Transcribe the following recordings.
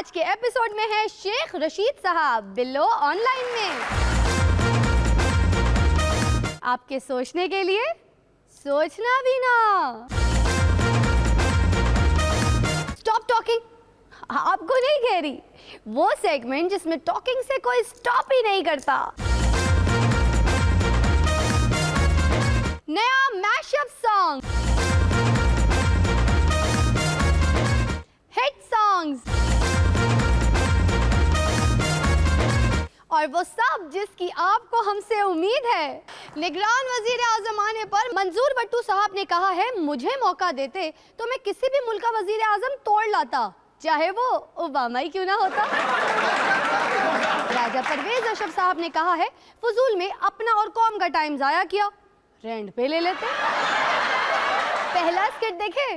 आज के एपिसोड में है शेख रशीद साहब बिल्लो ऑनलाइन में। आपके सोचने के लिए सोचना भी ना। स्टॉप टॉकिंग, आपको नहीं कह रही, वो सेगमेंट जिसमें टॉकिंग से कोई स्टॉप ही नहीं करता। नया मैशअप सॉन्ग, हिट सॉन्ग्स और वो सब जिसकी आपको हमसे उम्मीद है। निगरान वजीर आजम आने पर मंजूर भट्टू साहब ने कहा है, मुझे मौका देते तो मैं किसी भी मुल्क का वजीर आजम तोड़ लाता, चाहे वो ओबामा ही क्यों ना होता। राजा परवेज अशरफ साहब ने कहा है, फजूल में अपना और कौम का टाइम जाया किया, रेंट पे ले लेते। पहला स्किट देखे।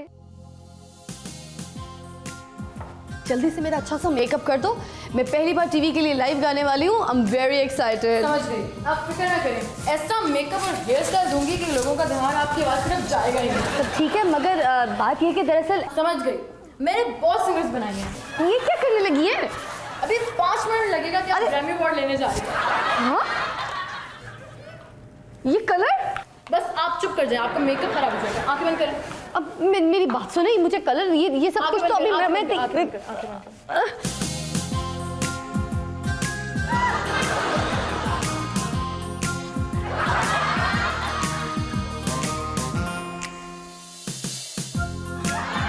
जल्दी से मेरा अच्छा सा मेकअप कर दो, मैं पहली बार टीवी के लिए लाइव गाने वाली हूँ। I am very excited. समझ गई, आप फिक्र ना करें, ऐसा मेकअप और हेयर स्टाइल दूंगी कि लोगों का ध्यान आपकी आवाज तरफ जाएगा ही नहीं। तो ठीक है, मगर बात ये कि दरअसल समझ गई, मैंने बहुत सिंगर्स बनाए हैं। ये क्या करने लगी है? अभी 5 मिनट लगेगा कि आप ग्रैमी अवार्ड लेने जा रही हैं। हाँ? ये कलर? बस आप चुप कर जाए, आपका मेकअप खराब हो जाएगा। आंखें बंद करें। अब मेरी बात सुनो, मुझे कलर ये सब कुछ तो अभी मैं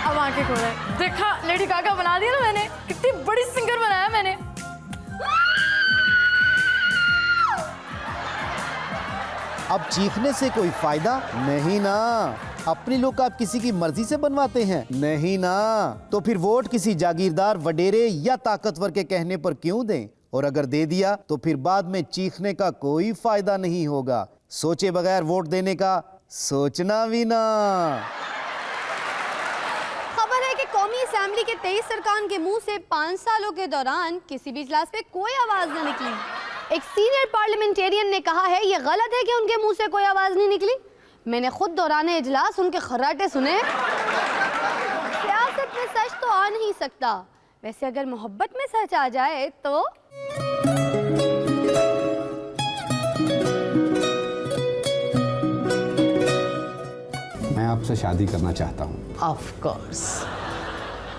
अब आंखें खोले, देखा लेडी गागा बना दिया ना मैंने, कितनी बड़ी सिंगर बनाया मैंने। अब चीखने से कोई फायदा नहीं ना। अपनी लोग आप किसी की मर्जी से बनवाते हैं नहीं ना, तो फिर वोट किसी जागीरदार, वडेरे या ताकतवर के कहने पर क्यों दें? और अगर दे दिया तो फिर बाद में चीखने का कोई फायदा नहीं होगा। सोचे बगैर वोट देने का सोचना भी ना। खबर है कि कौमी असेंबली के 23 अरकान के मुंह से 5 सालों के दौरान किसी भी इजलास पे कोई आवाज न निकली। एक सीनियर पार्लियामेंटेरियन ने कहा है, ये गलत है कि उनके मुंह से कोई आवाज नहीं निकली। मैंने खुद दौराने इजलास उनके खर्राटे सुने। सियासत में सच तो आ नहीं सकता, वैसे अगर मोहब्बत में सच आ जाए तो। मैं आपसे शादी करना चाहता हूँ। ऑफ कोर्स,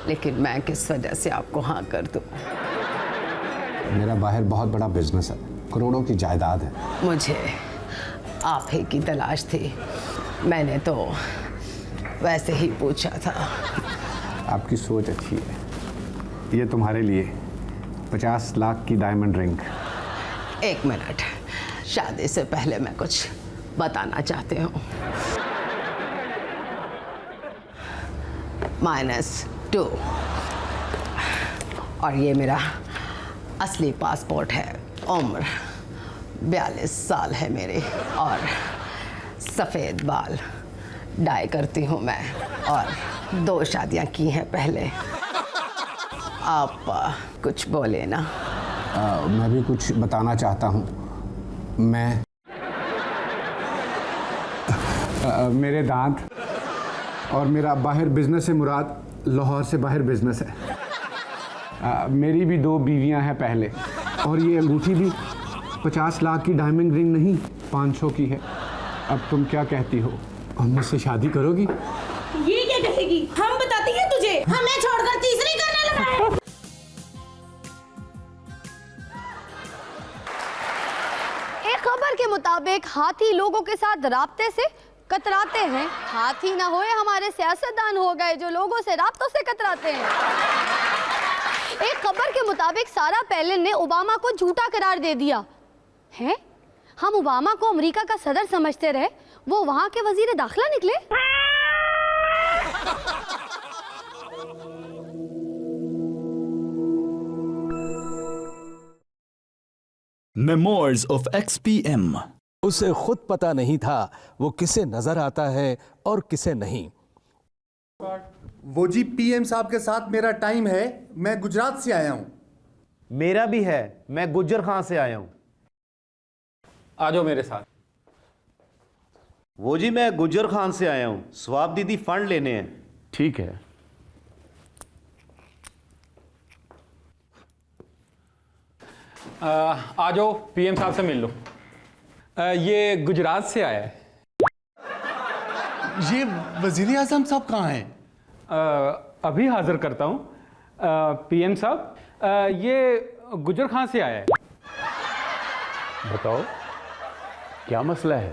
लेकिन मैं किस वजह से आपको हाँ कर दूँ? मेरा बाहर बहुत बड़ा बिजनेस है, करोड़ों की जायदाद है। मुझे आप ही की तलाश थी, मैंने तो वैसे ही पूछा था। आपकी सोच अच्छी है। ये तुम्हारे लिए 50 लाख की डायमंड रिंग। एक मिनट, शादी से पहले मैं कुछ बताना चाहती हूँ। -2 और ये मेरा असली पासपोर्ट है। उम्र 42 साल है मेरी और सफ़ेद बाल डाई करती हूँ मैं, और 2 शादियाँ की हैं पहले। आप कुछ बोले ना। मैं भी कुछ बताना चाहता हूँ। मैं मेरे दांत और मेरा बाहर बिजनेस से मुराद लाहौर से बाहर बिजनेस है। मेरी भी 2 बीवियां हैं पहले, और ये अंगूठी भी 50 लाख की डायमंड रिंग नहीं 500 की है। अब तुम क्या कहती हो, हम मुझसे शादी करोगी? ये क्या कहेगी? हम बताती हैं तुझे, हमें छोड़कर तीसरी करने लगा है। एक खबर के मुताबिक हाथी लोगों के साथ राब्ते से कतराते हैं। हाथी ना होए हमारे सियासतदान हो गए जो लोगों से राब्तों से कतराते हैं। एक खबर के मुताबिक सारा पैलिन ने ओबामा को झूठा करार दे दिया है। हम ओबामा को अमेरिका का सदर समझते रहे, वो वहां के वजीर दाखिला निकले। Memoirs of XPM। उसे खुद पता नहीं था वो किसे नजर आता है और किसे नहीं। वो जी पीएम साहब के साथ मेरा टाइम है, मैं गुजरात से आया हूं। मेरा भी है, मैं गुज्जर खान से आया हूं। आ जाओ मेरे साथ। वो जी मैं गुज्जर खान से आया हूं, स्वाब दीदी फंड लेने हैं। ठीक है। आ जाओ, पीएम साहब से मिल लो। ये गुजरात से आया है। ये वजीर आजम साहब कहाँ हैं? अभी हाजिर करता हूँ। पीएम साहब, ये गुजर खान से आया है। बताओ क्या मसला है?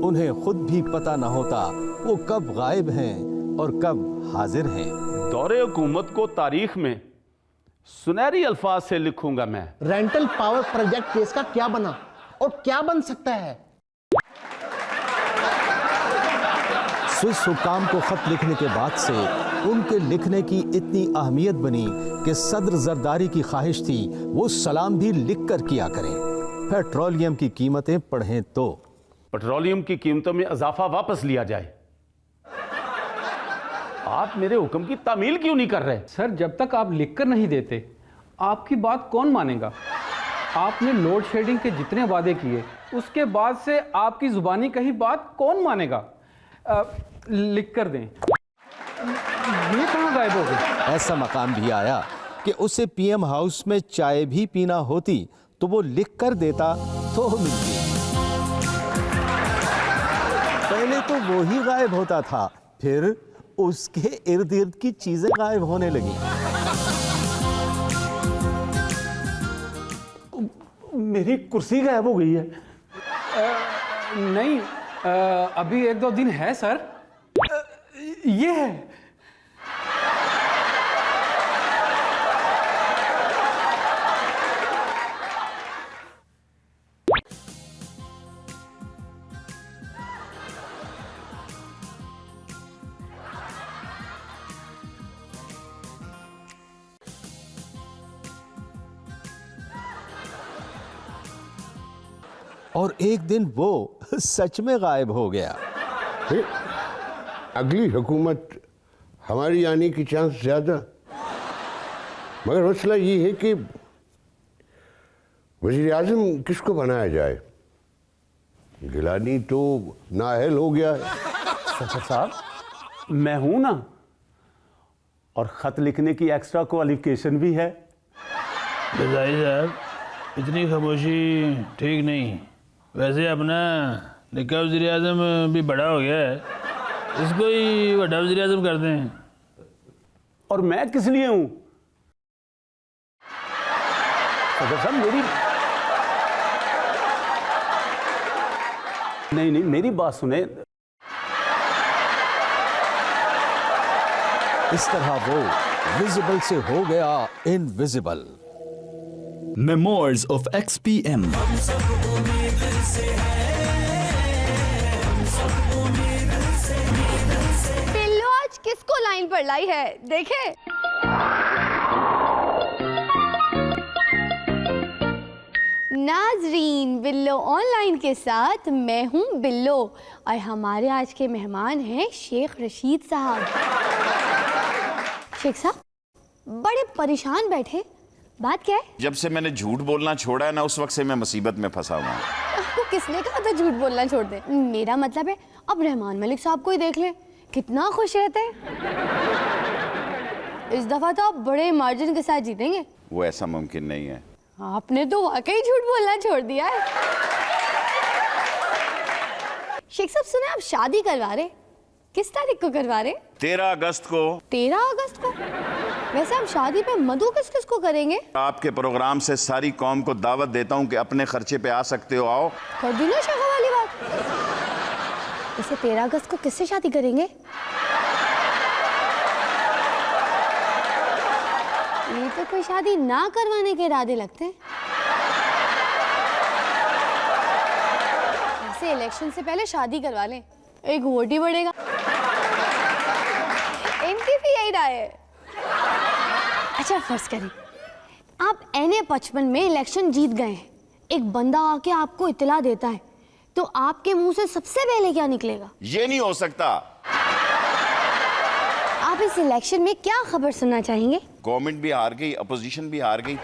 उन्हें खुद भी पता न होता वो कब गायब हैं और कब हाजिर हैं। दौरे हुकूमत को तारीख में सुनहरी अल्फाज से लिखूंगा मैं। रेंटल पावर प्रोजेक्ट केस का क्या बना और क्या बन सकता है? स्विस हुक्काम को खत लिखने के बाद से उनके लिखने की इतनी अहमियत बनी कि सदर जरदारी की ख्वाहिश थी वो सलाम भी लिख कर किया करें। पेट्रोलियम की कीमतें बढ़ें तो पेट्रोलियम की कीमतों में इजाफा वापस लिया जाए। आप मेरे हुक्म की तामील क्यों नहीं कर रहे? सर, जब तक आप लिख कर नहीं देते आपकी बात कौन मानेगा? आपने लोड शेडिंग के जितने वादे किए उसके बाद से आपकी जुबानी कही बात कौन मानेगा? लिख कर दें। ये कहाँ गायब हो गए? ऐसा मकाम भी आया कि उसे पीएम हाउस में चाय भी पीना होती तो वो लिख कर देता तो मिलती। पहले तो वो ही गायब होता था, फिर उसके इर्द गिर्द की चीजें गायब होने लगी। मेरी कुर्सी गायब हो गई है। नहीं, अभी 1-2 दिन है सर। ये है। और एक दिन वो सच में गायब हो गया। अगली हुकूमत हमारी आने की चांस ज़्यादा, मगर मसला ये है कि वज़ीर आज़म किसको बनाया जाए? गिलानी तो नाअहल हो गया है। सफर साहब, मैं हूं ना, और खत लिखने की एक्स्ट्रा क्वालिफिकेशन भी है। रज़ाई साहब, इतनी खामोशी ठीक नहीं। वैसे अपना निक्का वज़ीर आज़म भी बड़ा हो गया है, इसको ही बड़ा वज़ीर आज़म करते हैं। और मैं किस लिए हूं? सदर साहब, नहीं, मेरी बात सुने। इस तरह वो विजिबल से हो गया invisible. Memoirs of XPM. Pillow आज किसको लाइन पर लाई है, देखे? नाजरीन, बिल्लो ऑनलाइन के साथ मैं हूं बिल्लो और हमारे आज के मेहमान हैं शेख रशीद साहब। शेख साहब बड़े परेशान बैठे, बात क्या है? जब से मैंने झूठ बोलना छोड़ा है ना, उस वक्त से मैं मुसीबत में फंसा हुआ हूँ। आपको किसने कहा था झूठ बोलना छोड़ दे? मेरा मतलब है अब रहमान मलिक साहब को ही देख ले, कितना खुश रहते हैं। इस दफा तो आप बड़े मार्जिन के साथ जीतेंगे। वो ऐसा मुमकिन नहीं है। आपने तो वाकई झूठ बोलना छोड़ दिया है। शेख साहब सुने आप शादी करवा रहे, किस तारीख को करवा रहे? 13 अगस्त को। 13 अगस्त को? वैसे हम शादी पे मधु किस किस को करेंगे? आपके प्रोग्राम से सारी कौम को दावत देता हूँ कि अपने खर्चे पे आ सकते हो, आओ। कर दी ना शेखा वाली बात। वैसे 13 अगस्त को किससे शादी करेंगे? ये तो कोई शादी ना करवाने के इरादे लगते हैं। ऐसे इलेक्शन से पहले शादी करवा लें, एक वोट ही बढ़ेगा। इनकी भी यही राय है। अच्छा फर्ज करें आप NA-55 में इलेक्शन जीत गए हैं, एक बंदा आके आपको इत्तला देता है, तो आपके मुंह से सबसे पहले क्या निकलेगा? ये नहीं हो सकता। आप इस इलेक्शन में क्या खबर सुनना चाहेंगे? गवर्नमेंट भी हार गई, अपोजिशन भी हार गई।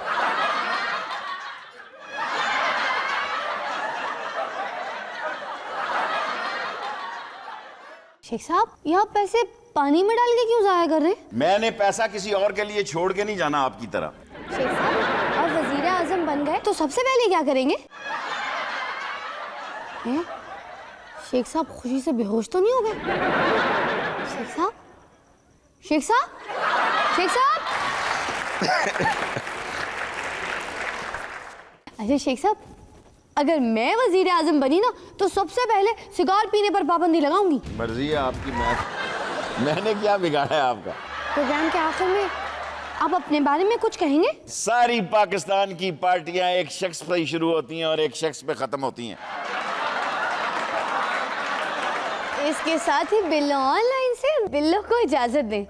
शेख साहब यह पैसे पानी में डाल के क्यों जाया कर रहे हैं? मैंने पैसा किसी और के लिए छोड़ के नहीं जाना आपकी तरह। शेख साहब और वजीर आजम बन गए तो सबसे पहले क्या करेंगे? हैं? शेख साहब खुशी से बेहोश तो नहीं हो गए? शेख साहब, शेख साहब, शेख साहब। अच्छा शेख साहब, अगर मैं वजीर आजम बनी ना तो सबसे पहले सिगार पीने पर पाबंदी लगाऊंगी। मर्जी है आपकी, मैंने क्या बिगाड़ा है आपका? प्रोग्राम के आखिर में आप अपने बारे में कुछ कहेंगे? सारी पाकिस्तान की पार्टियां एक शख्स पर ही शुरू होती हैं और एक शख्स पे खत्म होती हैं। इसके साथ ही बिल्लो ऑनलाइन से बिल्लो को इजाजत दें।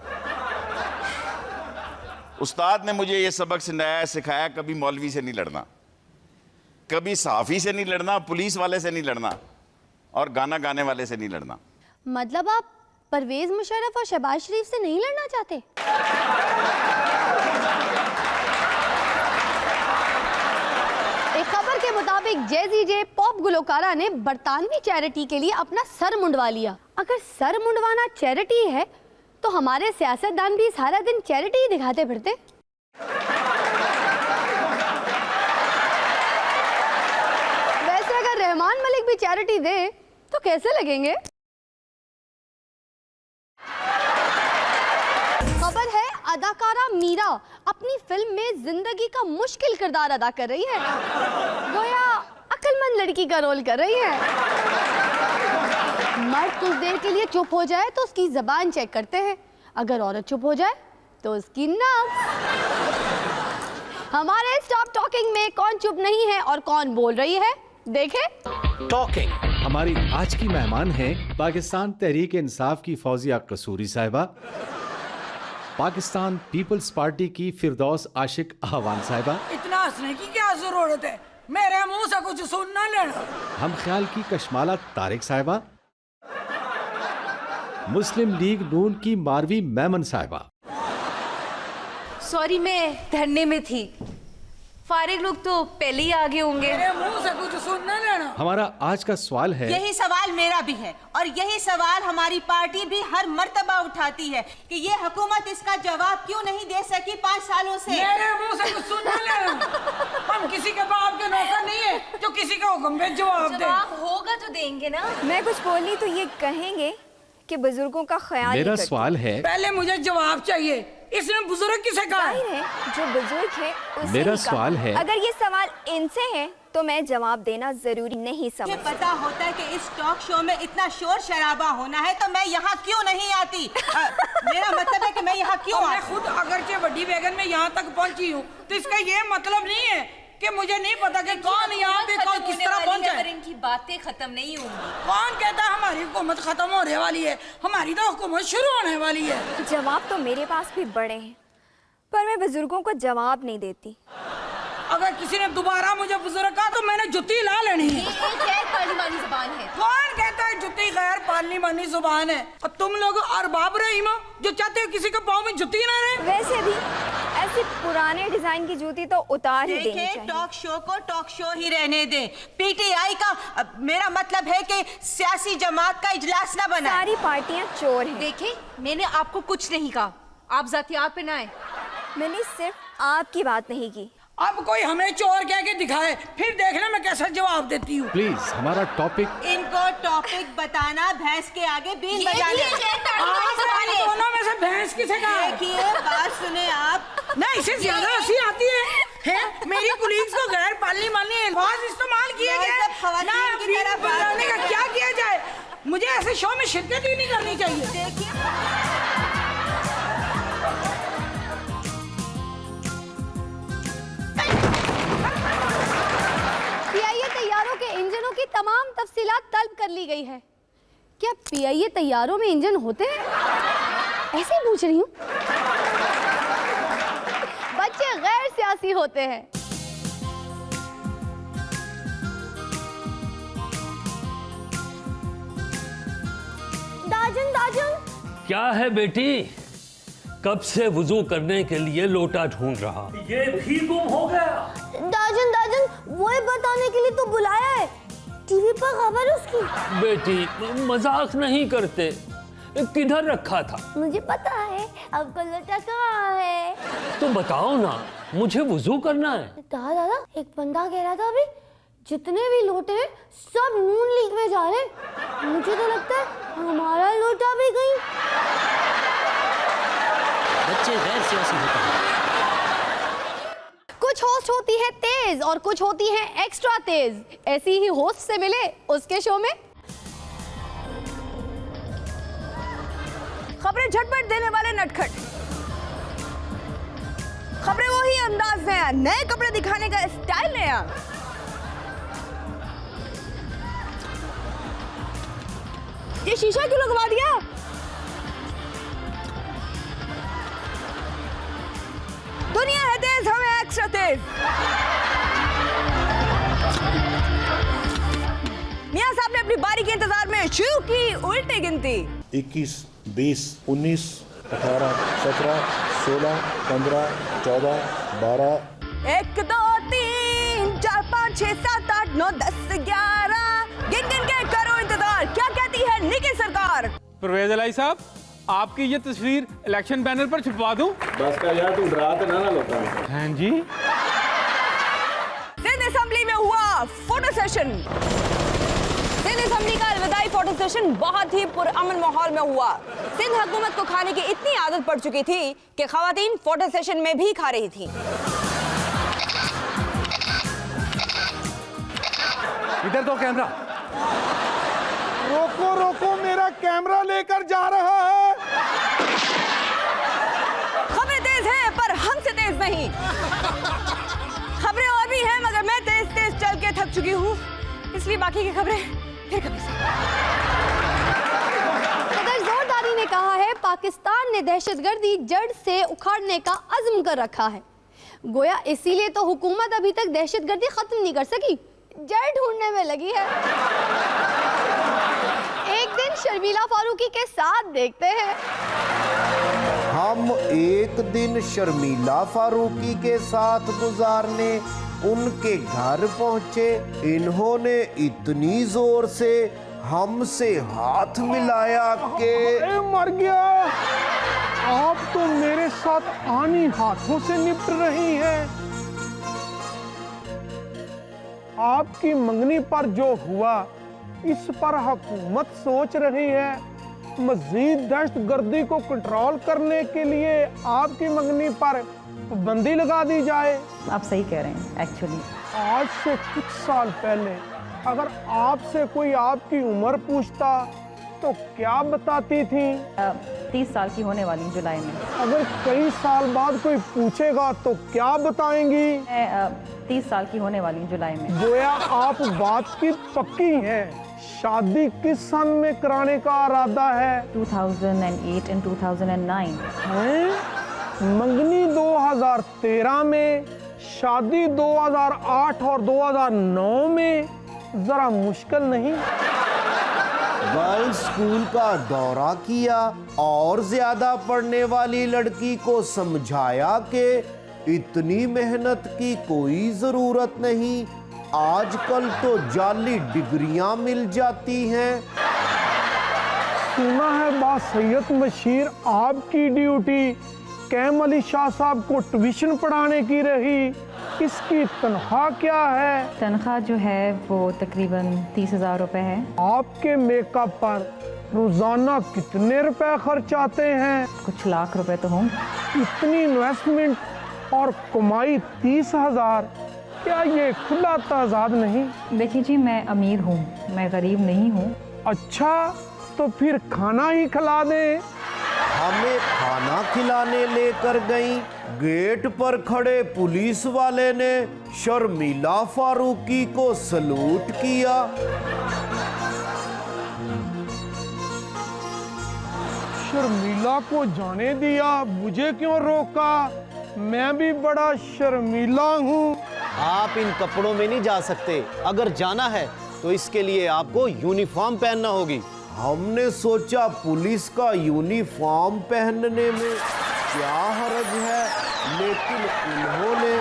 उस्ताद ने मुझे ये सबक सिखाया, कभी मौलवी से नहीं लड़ना, कभी सहाफ़ी से नहीं लड़ना, पुलिस वाले से नहीं लड़ना और गाना गाने वाले से नहीं लड़ना। मतलब आप परवेज मुशर्रफ और शहबाज शरीफ से नहीं लड़ना चाहते? एक खबर के मुताबिक जैज़ी जे पॉप गुलकारा ने बरतानवी चैरिटी के लिए अपना सर मुंडवा लिया। अगर सर मुंडवाना चैरिटी है तो हमारे सियासतदान भी सारा दिन चैरिटी ही दिखाते फिरते। वैसे अगर रहमान मलिक भी चैरिटी दे तो कैसे लगेंगे? खबर है अदाकारा मीरा अपनी फिल्म में जिंदगी का मुश्किल किरदार अदा कर रही है। गोया अक्लमंद लड़की का रोल कर रही है। मर्द कुछ देर के लिए चुप हो जाए तो उसकी जबान चेक करते हैं, अगर औरत चुप हो जाए तो उसकी नाक। हमारे स्टॉप टॉकिंग में कौन चुप नहीं है और कौन बोल रही है, देखें। टॉकिंग हमारी आज की मेहमान हैं पाकिस्तान तहरीक इंसाफ की फौजिया कसूरी साहिबा, पाकिस्तान पीपल्स पार्टी की फिरदौस आशिक आहवान साहिबा। इतना हंसने की क्या जरूरत है, मेरे मुंह से कुछ सुनना लेना। हम ख्याल की कशमाला तारिक साहिबा, मुस्लिम लीग नून की मारवी मेमन साहिबा। सॉरी मैं धरने में थी, फारिग लोग तो पहले ही आगे होंगे। मेरे मुंह से कुछ सुनना लेना। हमारा आज का सवाल है, यही सवाल मेरा भी है और यही सवाल हमारी पार्टी भी हर मर्तबा उठाती है कि ये हुकूमत इसका जवाब क्यों नहीं दे सकी 5 सालों से। मेरे मुंह से कुछ सुनना लेना। हम किसी के बाप के नौकर नहीं है जो किसी का हुक्म पे जवाब दे। होगा तो देंगे ना। मैं कुछ बोली तो ये कहेंगे कि बुजुर्गों का ख्याल। मेरा सवाल है, पहले मुझे जवाब चाहिए, इसने बुजुर्ग किसे कहा है? जो बुजुर्ग है उसे मेरा ही सवाल कहा। है, अगर ये सवाल इनसे है तो मैं जवाब देना जरूरी नहीं समझती। मुझे पता होता है कि इस टॉक शो में इतना शोर शराबा होना है तो मैं यहाँ क्यों नहीं आती। मेरा मतलब है कि मैं यहाँ क्यों मैं खुद अगरचे बड़ी वैगन में यहाँ तक पहुँची हूँ तो इसका ये मतलब नहीं है कि मुझे नहीं पता कि कौन यहाँ पे कौन किस तरह पहुँचा है। इनकी बातें खत्म नहीं होंगी। कौन कहता है हमारी हुकूमत खत्म होने वाली है? हमारी तो हुकूमत शुरू होने वाली है। जवाब तो मेरे पास भी बड़े हैं पर मैं बुजुर्गों को जवाब नहीं देती। अगर किसी ने दोबारा मुझे बुजुर्ग कहा तो मैंने जुत्ती ला लेनी है। ये गैर पार्लिमानी जुबान है। कौन कहता है जुत्ती गैर पार्लिमानी जुबान है? और तुम लोग अरबाब रहीम हो जो चाहते हो किसी के पाँव में जुत्ती ना रहे। वैसे भी ऐसे पुराने डिजाइन की जूती तो उतार ही देनी चाहिए। टॉक शो को टॉक शो ही रहने दे। पीटीआई का मेरा मतलब है कि सियासी जमात का इजलास ना बना। सारी पार्टियां चोर हैं। देखिए मैंने आपको कुछ नहीं कहा, आप जातियात पे ना आए। मैंने सिर्फ आपकी बात नहीं की। अब कोई हमें चोर कह के दिखाए फिर देखना मैं कैसा जवाब देती हूँ। प्लीज हमारा टॉपिक। इनको टॉपिक बताना भैंस के आगे बीन बजाने। दोनों में से भैंस किसे कहा? देखिए बात सुने आप। नहीं इसे ज्यादा हंसी आती है? मेरी कुलीग्स को गैर पार्लिमानी अल्फाज इस्तेमाल किए गए ना, बीन बजाने का क्या किया जाए? मुझे ऐसे शो में शिरकत ही नहीं करनी चाहिए। देखिए पीआईए तैयारों के इंजनों की तमाम तफसीलात तलब कर ली गई है। क्या पीआईए तैयारों में इंजन होते हैं? ऐसे ही पूछ रही हूँ। बच्चे गैर सियासी होते हैं। दाजन दाजन। क्या है बेटी? कब से वुजू करने के लिए लोटा ढूंढ रहा, ये भी गुम हो गया। दाजन दाजन वो बताने के लिए तो बुलाया है, टीवी पर खबर है उसकी। बेटी मजाक नहीं करते, किधर रखा था? मुझे पता है। आपका लोटा कहाँ है? तो बताओ ना, मुझे वुजू करना है। दादा एक बंदा कह रहा था अभी जितने भी लोटे हैं सब नून लीग में जा रहे हैं। मुझे तो लगता है हमारा लोटा भी कहीं। बच्चे गैर सियासी होते हैं। कुछ होस्ट होती है तेज और कुछ होती है एक्स्ट्रा तेज। ऐसी ही होस्ट से मिले उसके शो में। खबरें झटपट देने वाले नटखट, खबरें वही अंदाज नया, नए कपड़े दिखाने का स्टाइल नया। ये शीशा क्यों लगवा दिया? दुनिया है तेज, हमें एक्स्ट्रा तेज। मियां साहब ने अपनी बारी के इंतजार में शुरू की उल्टी गिनती। 21, 20, 19, 18, 17, 16, 15, 14, 12। 1, 2, 3, 4, 5, 6, 7, 8, 9, 10, 11। गिन गिन के करो इंतजार, क्या कहती है निकी सरकार? परवेज अलाई साहब, आपकी ये तस्वीर इलेक्शन बैनर पर छपवा दूं? बस कर यार, तू डरा तो ना लोगों को। हाँ जी। सिंध असेंबली में हुआ फोटो सेशन। सिंध असेंबली का अलविदाई फोटो सेशन बहुत ही पुरअमन माहौल में हुआ। सिंध हुकूमत को खाने की इतनी आदत पड़ चुकी थी कि खवातीन फोटो सेशन में भी खा रही थी। इधर तो कैमरा। रोको रोको, मेरा कैमरा लेकर जा रहा है। खबरें तेज हैं पर हमसे तेज नहीं। खबरें और भी हैं मगर मैं तेज तेज चल के थक चुकी हूँ, इसलिए बाकी की खबरें फिर कभी से। सदर जोरदारी ने कहा है पाकिस्तान ने दहशतगर्दी जड़ से उखाड़ने का अज़्म कर रखा है। गोया इसीलिए तो हुकूमत अभी तक दहशतगर्दी खत्म नहीं कर सकी, जड़ ढूंढने में लगी है। एक दिन शर्मिला फारूकी के साथ देखते हैं। हम एक दिन शर्मिला फारूकी के साथ गुजारने उनके घर पहुंचे। इन्होंने इतनी जोर से हमसे हाथ मिलाया कि मर गया। आप तो मेरे साथ आनी हाथों से निपट रही हैं। आपकी मंगनी पर जो हुआ इस पर हुकूमत सोच रही है। मजीद दहशतगर्दी को कंट्रोल करने के लिए आपकी मंगनी पर पाबंदी लगा दी जाए। आप सही कह रहे हैं। एक्चुअली आज से कुछ साल पहले अगर आपसे कोई आपकी उम्र पूछता तो क्या बताती थी? 30 साल की होने वाली जुलाई में। अगर कई साल बाद कोई पूछेगा तो क्या बताएंगी? 30 साल की होने वाली जुलाई में। गोया आप बात की पक्की हैं। शादी किस सन में कराने का इरादा है? 2008 and 2009। हैं? मंगनी 2013 में, शादी 2008 और 2009 में। जरा मुश्किल नहीं? गर्ल्स स्कूल का दौरा किया और ज्यादा पढ़ने वाली लड़की को समझाया कि इतनी मेहनत की कोई जरूरत नहीं, आजकल तो जाली डिग्रियां मिल जाती हैं। सुना है बासैयद मशीर आपकी ड्यूटी कैम अली शाह साहब को ट्यूशन पढ़ाने की रही। इसकी तनख्वाह क्या है? तनख्वाह जो है वो तकरीबन 30,000 रुपए है। आपके मेकअप पर रोजाना कितने रुपए खर्च आते हैं? कुछ लाख रुपए तो होंगे। इतनी इन्वेस्टमेंट और कमाई 30,000, क्या ये खुला ताजाद नहीं? देखिए जी, मैं अमीर हूँ, मैं गरीब नहीं हूँ। अच्छा, तो फिर खाना ही खिला दें। हमें खाना खिलाने लेकर गई। गेट पर खड़े पुलिस वाले ने शर्मिला फारूकी को सलूट किया। शर्मिला को जाने दिया, मुझे क्यों रोका? मैं भी बड़ा शर्मिला हूँ। आप इन कपड़ों में नहीं जा सकते। अगर जाना है तो इसके लिए आपको यूनिफॉर्म पहनना होगी। हमने सोचा पुलिस का यूनिफॉर्म पहनने में क्या हर्ज है, लेकिन उन्होंने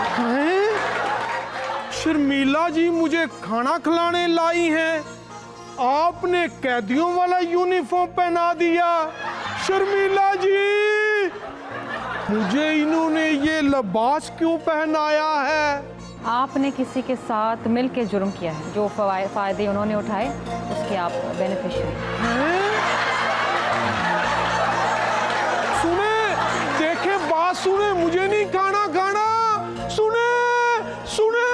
शर्मिला जी मुझे खाना खिलाने लाई हैं, आपने कैदियों वाला यूनिफॉर्म पहना दिया। शर्मिला जी मुझे इन्होंने ये लिबास क्यों पहनाया है? आपने किसी के साथ मिल के जुर्म किया है, जो फायदे उन्होंने उठाए उसके आप बेनिफिशियरी। सुने, देखे बात सुने, मुझे नहीं गाना गाना, सुने सुने।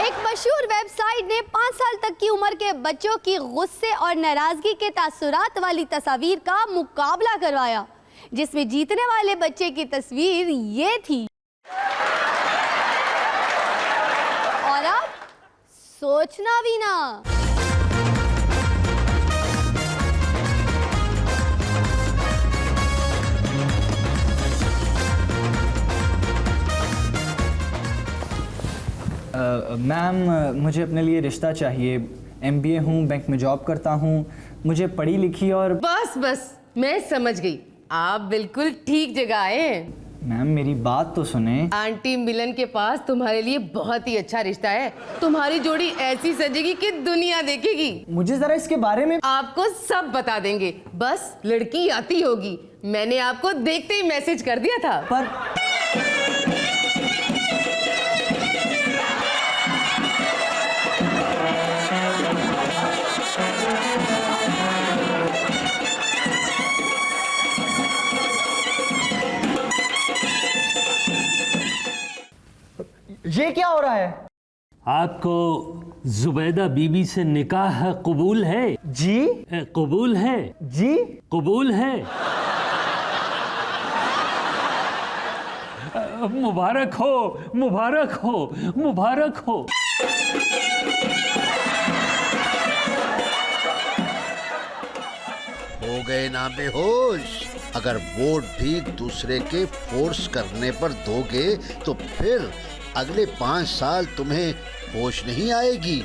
एक मशहूर वेबसाइट ने 5 साल तक की उम्र के बच्चों की गुस्से और नाराजगी के तासुरात वाली तस्वीर का मुकाबला करवाया, जिसमें जीतने वाले बच्चे की तस्वीर ये थी। और अब सोचना भी ना। मैम, मुझे अपने लिए रिश्ता चाहिए। MBA हूँ, बैंक में जॉब करता हूँ, मुझे पढ़ी लिखी और बस बस, मैं समझ गई, आप बिल्कुल ठीक जगह आए हैं। मैम मेरी बात तो सुने। आंटी मिलन के पास तुम्हारे लिए बहुत ही अच्छा रिश्ता है। तुम्हारी जोड़ी ऐसी सजेगी कि दुनिया देखेगी। मुझे जरा इसके बारे में। आपको सब बता देंगे, बस लड़की आती होगी। मैंने आपको देखते ही मैसेज कर दिया था। पर ये क्या हो रहा है? आपको जुबैदा बीबी से निकाह कबूल है? जी कबूल है। जी कबूल है। मुबारक हो, मुबारक हो, मुबारक हो। हो गए ना बेहोश। अगर वोट भी दूसरे के फोर्स करने पर दोगे तो फिर अगले 5 साल तुम्हें होश नहीं आएगी।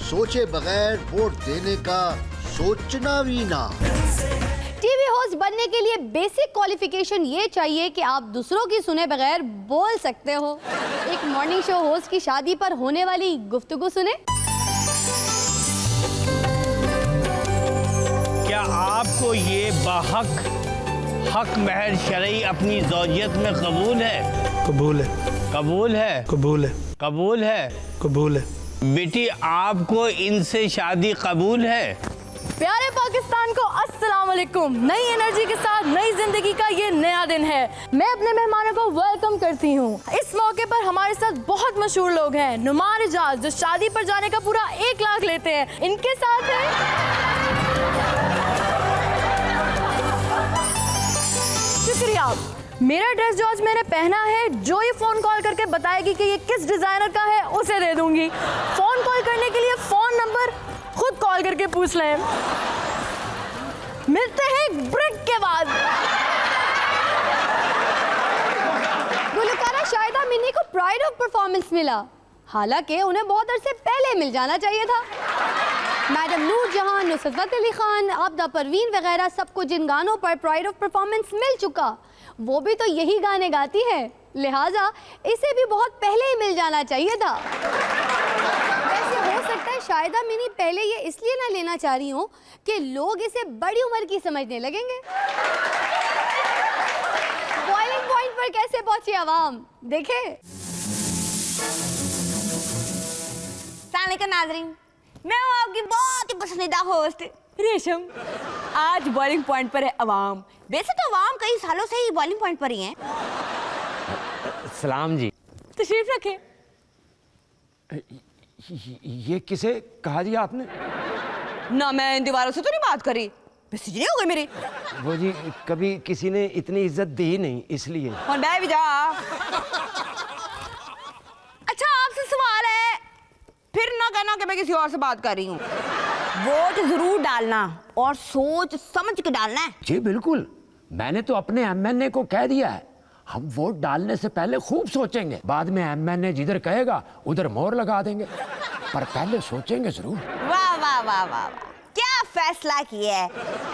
सोचे बगैर वोट देने का सोचना भी ना। टीवी होस्ट बनने के लिए बेसिक क्वालिफिकेशन ये चाहिए कि आप दूसरों की सुने बगैर बोल सकते हो। एक मॉर्निंग शो होस्ट की शादी पर होने वाली गुफ्तगू सुने। क्या आपको ये हक महर शरई अपनी ज़ौजियत में कबूल है? कबूल है। कबूल है। कबूल है। कबूल है। कबूल है। बेटी आपको इनसे शादी कबूल है? प्यारे पाकिस्तान को अस्सलाम वालेकुम। नई एनर्जी के साथ नई जिंदगी का ये नया दिन है। मैं अपने मेहमानों को वेलकम करती हूँ। इस मौके पर हमारे साथ बहुत मशहूर लोग हैं। नुमान इजाज, जो शादी पर जाने का पूरा 1 लाख लेते हैं। इनके साथ है शुक्रिया। मेरा ड्रेस जो आज मैंने पहना है, जो ये फोन कॉल करके बताएगी कि ये किस डिजाइनर का है, उसे दे दूंगी। फोन कॉल करने के लिए फोन नंबर खुद कॉल करके पूछ लें। मिलते हैं ब्रेक के बाद। गुलकारा शाहिदा मिनी को प्राइड ऑफ परफॉर्मेंस मिला, हालांकि उन्हें बहुत अरसे पहले मिल जाना चाहिए था। मैडम नूर जहां, नुसरत अली खान, आबदा परवीन वगैरह सबको जिन गानों पर प्राइड ऑफ परफॉर्मेंस मिल चुका, वो भी तो यही गाने गाती है, लिहाजा इसे भी बहुत पहले ही मिल जाना चाहिए था। वैसे हो सकता है शाहिदा मिनी पहले ये इसलिए ना लेना चाह रही हूँ कि लोग इसे बड़ी उम्र की समझने लगेंगे। बॉइलिंग पॉइंट पर कैसे पहुंची आवाम, देखे। नाज़रीन, मैं हूँ आपकी बहुत ही पसंदीदा होस्ट रेशम। आज बॉइलिंग पॉइंट पर है अवाम। वैसे तो अवाम कई सालों से ही बॉइलिंग पॉइंट पर ही हैं। सलाम जी। तशरीफ रखें। ये किसे कहा दिया आपने? ना मैं इन दीवारों से तो नहीं बात करी, बेइज्जती नहीं हो गई मेरी? वो जी कभी किसी ने इतनी इज्जत दी नहीं, इसलिए। और मैं भी जा। अच्छा, आपसे सवाल है, फिर ना कहना कि मैं किसी और से बात कर रही हूँ। वोट जरूर डालना और सोच समझ के डालना है। जी बिल्कुल, मैंने तो अपने MNA को कह दिया है, हम वोट डालने से पहले खूब सोचेंगे, बाद में MNA जिधर कहेगा उधर मोहर लगा देंगे, पर पहले सोचेंगे जरूर। वाह वाह वाह वाह वाह, क्या फैसला किया है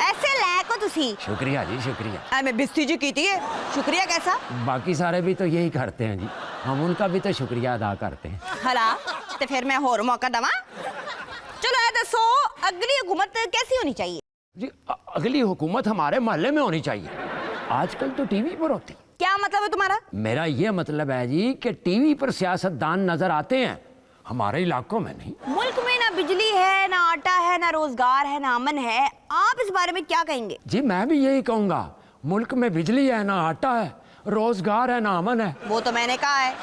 ऐसे लायक हो तुसी। शुक्रिया जी शुक्रिया। मैं बिस्ती जी की थी शुक्रिया कैसा? बाकी सारे भी तो यही करते हैं जी, हम उनका भी तो शुक्रिया अदा करते हैं। हला तो फिर मैं होर मौका दवा। चलो ये दसो अगली हुकूमत कैसी होनी चाहिए? जी अगली हुकूमत हमारे मोहल्ले में होनी चाहिए। आजकल तो टीवी पर होती। क्या मतलब है तुम्हारा? मेरा ये मतलब है जी कि टीवी पर सियासतदान नजर आते हैं, हमारे इलाकों में नहीं। मुल्क में ना बिजली है, ना आटा है, ना रोजगार है, ना अमन है। आप इस बारे में क्या कहेंगे? जी मैं भी यही कहूँगा, मुल्क में बिजली है, ना आटा है, रोजगार है, ना अमन है। वो तो मैंने कहा है,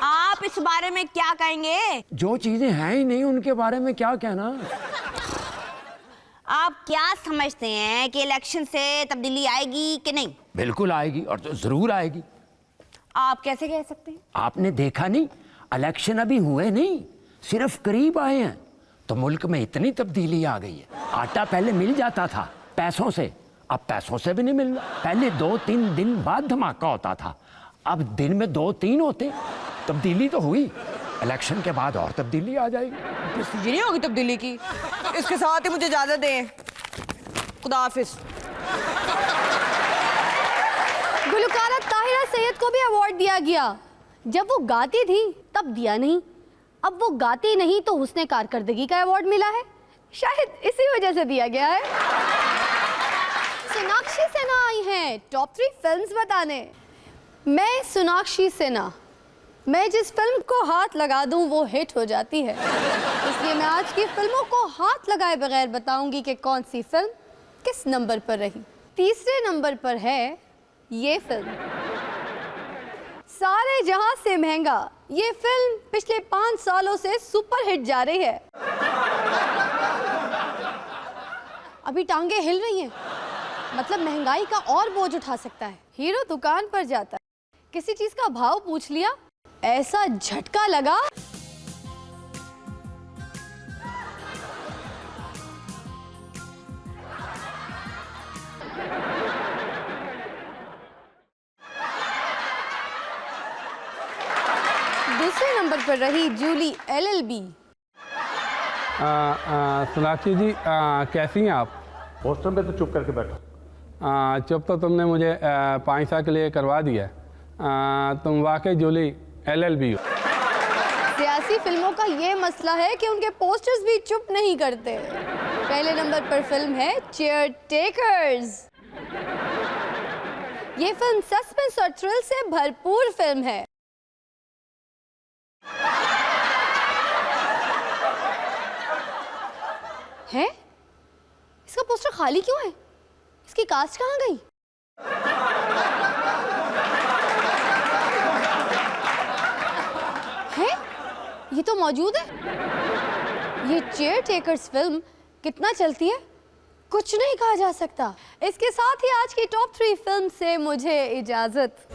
आप इस बारे में क्या कहेंगे? जो चीजें हैं ही नहीं उनके बारे में क्या कहना। आप क्या समझते हैं कि इलेक्शन से तब्दीली आएगी कि नहीं? बिल्कुल आएगी और तो जरूर आएगी। आप कैसे कह सकते हैं? आपने देखा नहीं, इलेक्शन अभी हुए नहीं, सिर्फ करीब आए हैं तो मुल्क में इतनी तब्दीली आ गई है। आटा पहले मिल जाता था पैसों से, अब पैसों से भी नहीं मिल रहा। पहले 2-3 दिन बाद धमाका होता था, अब दिन में 2-3 होते। तब्दीली तो हुई, इलेक्शन के बाद और तब्दीली आ जाएगी। नहीं होगी तब्दीली की। इसके साथ ही मुझे इजाजत दें। खुदा हाफिज। गुलकारा ताहिरा सैयद को भी अवार्ड दिया गया। जब वो गाती थी तब दिया नहीं, अब वो गाती नहीं तो हुस्ने कारकर्दगी का अवार्ड मिला है, शायद इसी वजह से दिया गया है। सोनाक्षी सिन्हा आई हैं टॉप 3 फिल्म्स बताने। मैं सोनाक्षी सिन्हा, मैं जिस फिल्म को हाथ लगा दूं वो हिट हो जाती है, इसलिए मैं आज की फिल्मों को हाथ लगाए बगैर बताऊंगी कि कौन सी फिल्म किस नंबर पर रही। तीसरे नंबर पर है ये फिल्म, सारे जहां से महंगा। ये फिल्म पिछले 5 सालों से सुपर हिट जा रही है। अभी टांगे हिल रही हैं, मतलब महंगाई का और बोझ उठा सकता है। हीरो दुकान पर जाता है, किसी चीज का भाव पूछ लिया, ऐसा झटका लगा दूसरे नंबर पर रही जूली LLB। सोनाक्षी जी कैसी हैं आप? हॉस्टल में तो चुप करके बैठो। चुप तो तुमने मुझे 5 साल के लिए करवा दिया है। तुम वाकई जूली LLB हो। सियासी फिल्मों का ये मसला है कि उनके पोस्टर्स भी चुप नहीं करते। पहले नंबर पर फिल्म है चेयर टेकर्स। ये फिल्म सस्पेंस और थ्रिल से भरपूर फिल्म है। है? इसका पोस्टर खाली क्यों है? इसकी कास्ट कहाँ गई? है? ये तो मौजूद है। ये चेयर टेकर्स फिल्म कितना चलती है कुछ नहीं कहा जा सकता। इसके साथ ही आज की टॉप 3 फिल्म से मुझे इजाजत।